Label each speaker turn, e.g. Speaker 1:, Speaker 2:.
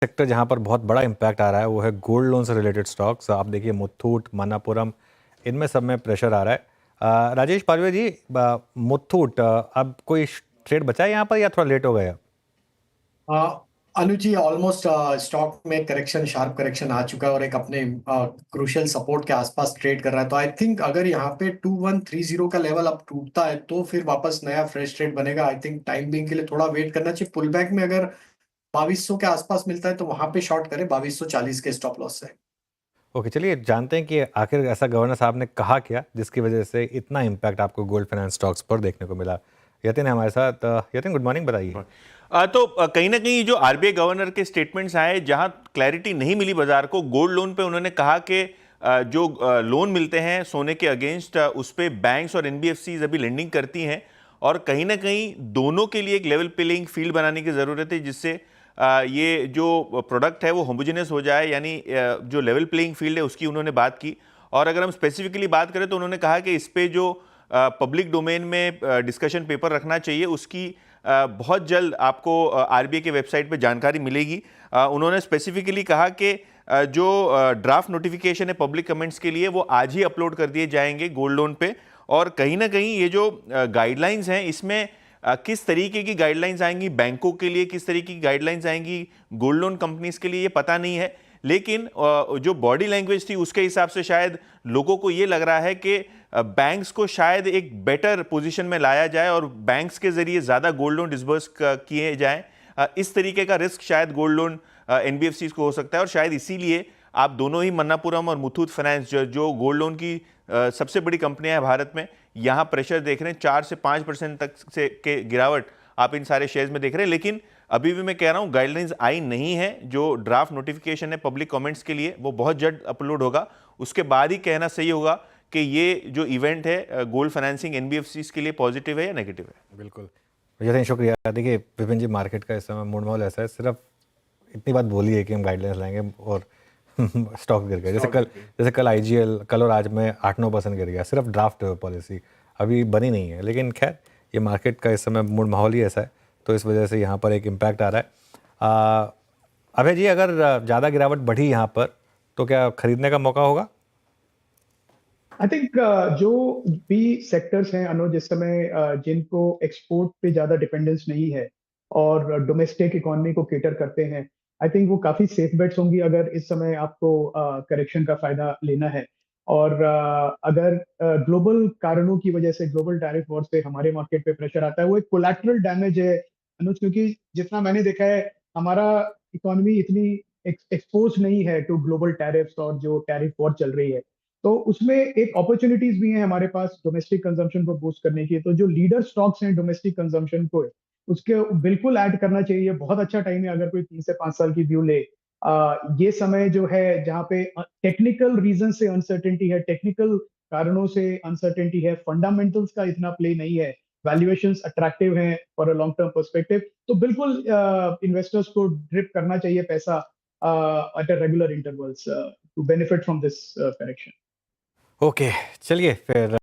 Speaker 1: Sector जहाँ पर बहुत बड़ा इम्पैक्ट आ रहा है वो है गोल्ड लोन से रिलेटेड स्टॉक्स। आप देखिए मुथूट, मन्नापुरम, इनमें सब में प्रेशर आ रहा है। राजेश पारवे जी, मुथूट अब कोई ट्रेड बचा है यहाँ पर या थोड़ा लेट हो गया?
Speaker 2: अनुज जी, ऑलमोस्ट स्टॉक में करेक्शन, शार्प करेक्शन आ चुका है और एक अपने क्रूशियल सपोर्ट के आसपास ट्रेड कर रहा है। तो आई थिंक अगर यहाँ पे 2130 का लेवल अब टूटता है तो फिर वापस नया फ्रेश ट्रेड बनेगा। आई थिंक टाइम बिंग के लिए थोड़ा वेट करना चाहिए। पुल बैक में अगर 2200 के आसपास मिलता है तो वहां पे शॉर्ट करें 2240 के स्टॉप लॉस से।
Speaker 1: ओके, चलिए जानते हैं कि आखिर ऐसा गवर्नर साहब ने कहा क्या जिसकी वजह से इतना इम्पैक्ट आपको गोल्ड फाइनेंस स्टॉक्स पर देखने को मिला। यतिन है हमारे साथ। यतिन, गुड मॉर्निंग, बताइए।
Speaker 3: कहीं ना कहीं जो आरबीआई गवर्नर के स्टेटमेंट्स आए, जहां क्लैरिटी नहीं मिली बाजार को, गोल्ड लोन पे उन्होंने कहा कि जो लोन मिलते हैं सोने के अगेंस्ट, उस पे बैंक्स और एनबीएफसीज अभी लेंडिंग करती हैं, और कहीं ना कहीं दोनों के लिए एक लेवल प्लेइंग फील्ड बनाने की ज़रूरत है, जिससे ये जो प्रोडक्ट है वो होमोजेनियस हो जाए। यानी जो लेवल प्लेइंग फील्ड है उसकी उन्होंने बात की। और अगर हम स्पेसिफिकली बात करें तो उन्होंने कहा कि इस पे जो पब्लिक डोमेन में डिस्कशन पेपर रखना चाहिए, उसकी बहुत जल्द आपको आरबीआई के वेबसाइट पे जानकारी मिलेगी। उन्होंने स्पेसिफिकली कहा कि जो ड्राफ्ट नोटिफिकेशन है पब्लिक कमेंट्स के लिए, वो आज ही अपलोड कर दिए जाएंगे गोल्ड लोन पे। और कहीं ना कहीं ये जो गाइडलाइंस हैं, इसमें किस तरीके की गाइडलाइंस आएंगी बैंकों के लिए, किस तरीके की गाइडलाइंस आएंगी गोल्ड लोन कंपनीज के लिए, ये पता नहीं है। लेकिन जो बॉडी लैंग्वेज थी उसके हिसाब से शायद लोगों को ये लग रहा है कि बैंक्स को शायद एक बेटर पोजीशन में लाया जाए और बैंक्स के जरिए ज़्यादा गोल्ड लोन डिसबर्स किए जाएं। इस तरीके का रिस्क शायद गोल्ड लोन एनबीएफसीज को हो सकता है, और शायद इसीलिए आप दोनों ही मन्नापुरम और मुथूट फाइनेंस जो गोल्ड लोन की सबसे बड़ी कंपनियां हैं भारत में, यहाँ प्रेशर देख रहे हैं। 4 से 5% तक से के गिरावट आप इन सारे शेयर्स में देख रहे हैं। लेकिन अभी भी मैं कह रहा हूँ गाइडलाइंस आई नहीं है। जो ड्राफ्ट नोटिफिकेशन है पब्लिक कमेंट्स के लिए वो बहुत जल्द अपलोड होगा, उसके बाद ही कहना सही होगा कि ये जो इवेंट है गोल्ड फाइनेंसिंग एनबीएफसीज के लिए पॉजिटिव है या नेगेटिव है।
Speaker 1: बिल्कुल, यतिन शुक्रिया। देखिए विपिन जी, मार्केट का इस समय मूड माहौल ऐसा है, सिर्फ इतनी बात बोली है कि हम गाइडलाइंस लाएंगे और स्टॉक गिर गया। जैसे कल आईजीएल, कल और आज में 8-9% गिर गया। सिर्फ ड्राफ्ट पॉलिसी अभी बनी नहीं है, लेकिन खैर ये मार्केट का इस समय मूड माहौल ही ऐसा है, तो इस वजह से यहाँ पर एक इम्पैक्ट आ रहा है। अभय जी, अगर ज़्यादा गिरावट बढ़ी यहाँ पर तो क्या खरीदने का मौका होगा?
Speaker 4: आई थिंक जो भी सेक्टर्स हैं अनुज, इस समय जिनको एक्सपोर्ट पे ज्यादा डिपेंडेंस नहीं है और डोमेस्टिक इकोनॉमी को केटर करते हैं, आई थिंक वो काफी सेफ बेट्स होंगी अगर इस समय आपको करेक्शन का फायदा लेना है। और अगर ग्लोबल कारणों की वजह से, ग्लोबल टैरिफ वॉर से हमारे मार्केट पे प्रेशर आता है, वो एक कोलैटरल डैमेज है अनुज, क्योंकि जितना मैंने देखा है हमारा इकोनॉमी इतनी एक्सपोज नहीं है टू ग्लोबल टैरिफ्स और जो टैरिफ वॉर चल रही है। तो उसमें एक अपॉर्चुनिटीज भी हैं हमारे पास डोमेस्टिक कंजम्पशन को बूस्ट करने की। तो जो लीडर स्टॉक्स हैं डोमेस्टिक कंजम्पशन को, उसके बिल्कुल ऐड करना चाहिए। बहुत अच्छा टाइम है अगर कोई 3 से 5 साल की व्यू ले। ये समय जो है जहाँ पे टेक्निकल रीजन से अनसर्टेनिटी है, टेक्निकल कारणों से अनसर्टेनिटी है, फंडामेंटल्स का इतना प्ले नहीं है, वैल्यूएशंस अट्रैक्टिव हैं for a long term perspective, तो बिल्कुल इन्वेस्टर्स को ड्रिप करना चाहिए पैसा at a regular intervals to benefit from this correction.
Speaker 1: Okay, चलिए फिर